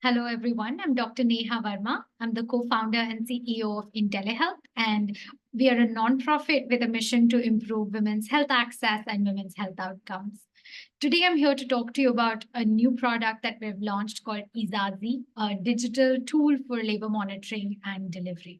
Hello, everyone. I'm Dr. Neha Verma. I'm the co-founder and CEO of Intelehealth, and we are a nonprofit with a mission to improve women's health access and women's health outcomes. Today, I'm here to talk to you about a new product that we've launched called eZazi, a digital tool for labor monitoring and delivery.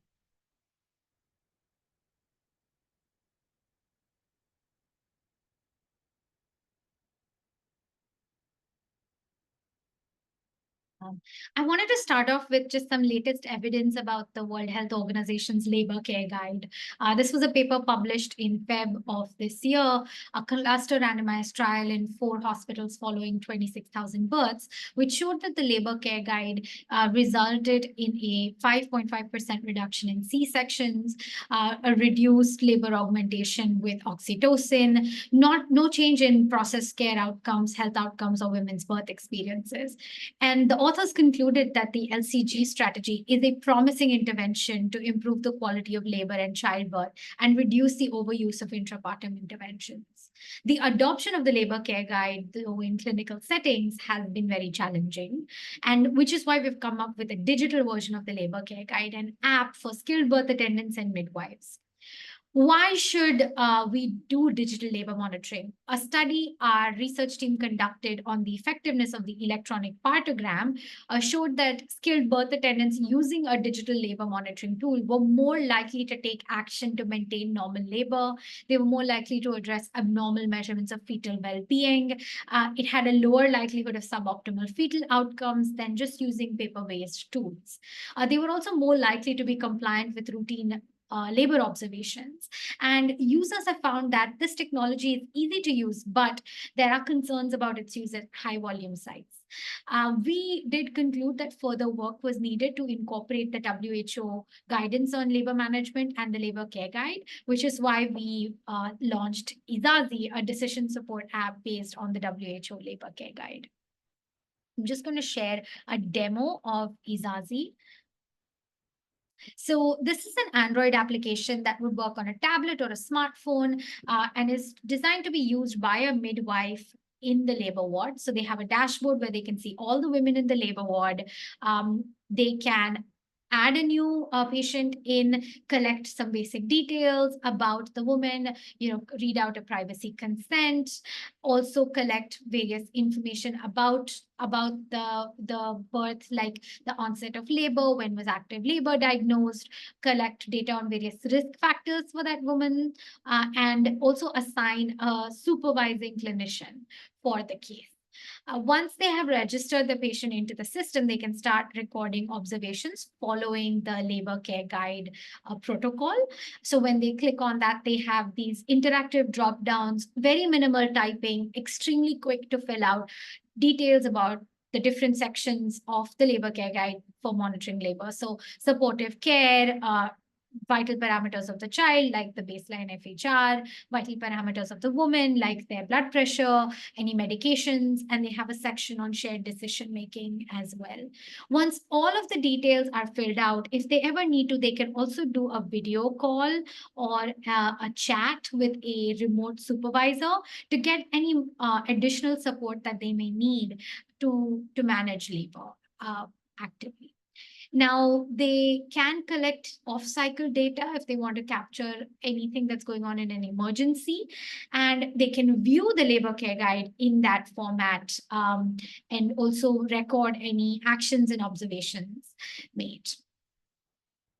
I wanted to start off with just some latest evidence about the World Health Organization's Labor Care Guide. This was a paper published in Feb of this year, a cluster randomized trial in 4 hospitals following 26,000 births, which showed that the Labor Care Guide resulted in a 5.5% reduction in C-sections, a reduced labor augmentation with oxytocin, no change in process care outcomes, health outcomes, or women's birth experiences. And the authors concluded that the LCG strategy is a promising intervention to improve the quality of labor and childbirth and reduce the overuse of intrapartum interventions. The adoption of the labor care guide, though in clinical settings, has been very challenging, and which is why we've come up with a digital version of the labor care guide, an app for skilled birth attendants and midwives. Why should we do digital labor monitoring? A study our research team conducted on the effectiveness of the electronic partogram showed that skilled birth attendants using a digital labor monitoring tool were more likely to take action to maintain normal labor. They were more likely to address abnormal measurements of fetal well-being. It had a lower likelihood of suboptimal fetal outcomes than just using paper-based tools. They were also more likely to be compliant with routine labor observations. And users have found that this technology is easy to use, but there are concerns about its use at high volume sites. We did conclude that further work was needed to incorporate the WHO guidance on labor management and the labor care guide, which is why we launched eZazi, a decision support app based on the WHO labor care guide. I'm just going to share a demo of eZazi. So this is an Android application that would work on a tablet or a smartphone and is designed to be used by a midwife in the labor ward. So they have a dashboard where they can see all the women in the labor ward. They can add a new patient in, collect some basic details about the woman, read out a privacy consent, also collect various information about the birth, like the onset of labor, when was active labor diagnosed, collect data on various risk factors for that woman, and also assign a supervising clinician for the case. Once they have registered the patient into the system, they can start recording observations following the labor care guide protocol. So when they click on that, they have these interactive drop downs, very minimal typing, extremely quick to fill out details about the different sections of the labor care guide for monitoring labor. So supportive care, vital parameters of the child, like the baseline FHR, vital parameters of the woman, like their blood pressure, any medications, and they have a section on shared decision making as well. Once all of the details are filled out, if they ever need to, they can also do a video call or a chat with a remote supervisor to get any additional support that they may need to manage labor actively. Now, they can collect off-cycle data if they want to capture anything that's going on in an emergency, and they can view the labor care guide in that format and also record any actions and observations made.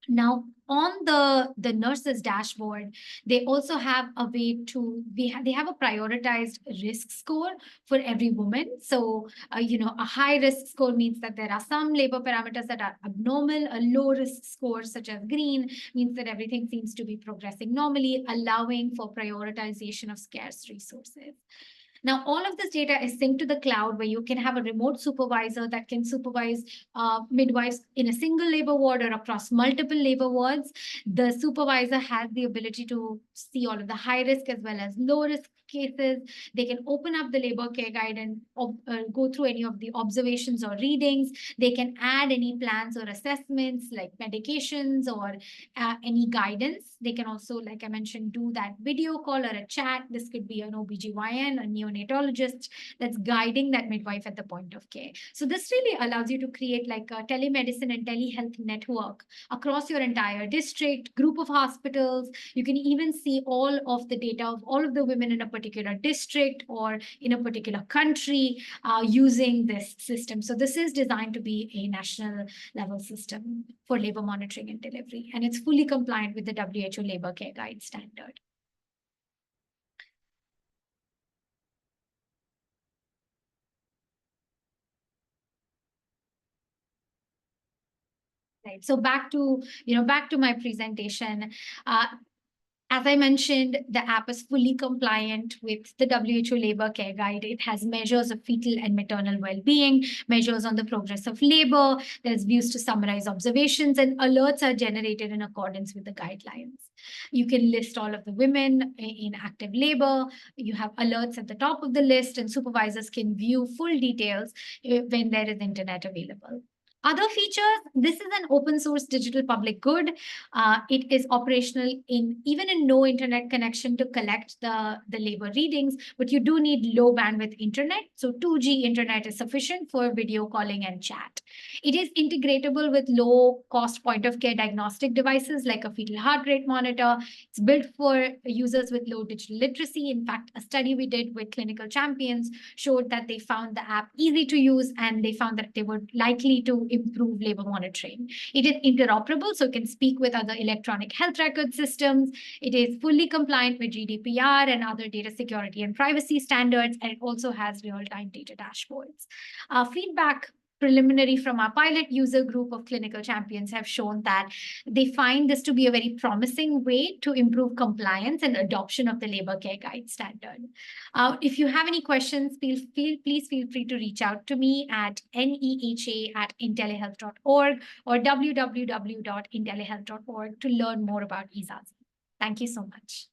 Now, on the nurse's dashboard, they also have a way to, they have a prioritized risk score for every woman. So, a high risk score means that there are some labor parameters that are abnormal. A low risk score, such as green, means that everything seems to be progressing normally, allowing for prioritization of scarce resources. Now, all of this data is synced to the cloud, where you can have a remote supervisor that can supervise midwives in a single labor ward or across multiple labor wards. The supervisor has the ability to see all of the high risk as well as low risk cases. They can open up the labor care guide and go through any of the observations or readings. They can add any plans or assessments like medications or any guidance. They can also, like I mentioned, do that video call or a chat. This could be an OBGYN, a neonatologist that's guiding that midwife at the point of care. So this really allows you to create like a telemedicine and telehealth network across your entire district, group of hospitals. You can even see all of the data of all of the women in a particular district or in a particular country using this system. So this is designed to be a national level system for labor monitoring and delivery, and it's fully compliant with the WHO Labor Care Guide standard. Right. So back to my presentation. As I mentioned, the app is fully compliant with the WHO Labor Care Guide. It has measures of fetal and maternal well-being, measures on the progress of labor. There's views to summarize observations, and alerts are generated in accordance with the guidelines. You can list all of the women in active labor. You have alerts at the top of the list, and supervisors can view full details when there is internet available. Other features, this is an open source digital public good. It is operational even in no internet connection to collect the labor readings, but you do need low bandwidth internet. So 2G internet is sufficient for video calling and chat. It is integratable with low cost point of care diagnostic devices like a fetal heart rate monitor. It's built for users with low digital literacy. In fact, a study we did with clinical champions showed that they found the app easy to use, and they found that they were likely to improve labor monitoring. It is interoperable, so it can speak with other electronic health record systems. It is fully compliant with GDPR and other data security and privacy standards, and it also has real-time data dashboards. Feedback preliminary from our pilot user group of clinical champions have shown that they find this to be a very promising way to improve compliance and adoption of the labor care guide standard. If you have any questions, please feel free to reach out to me at neha@intelehealth.org or www.intelehealth.org to learn more about eZazi. Thank you so much.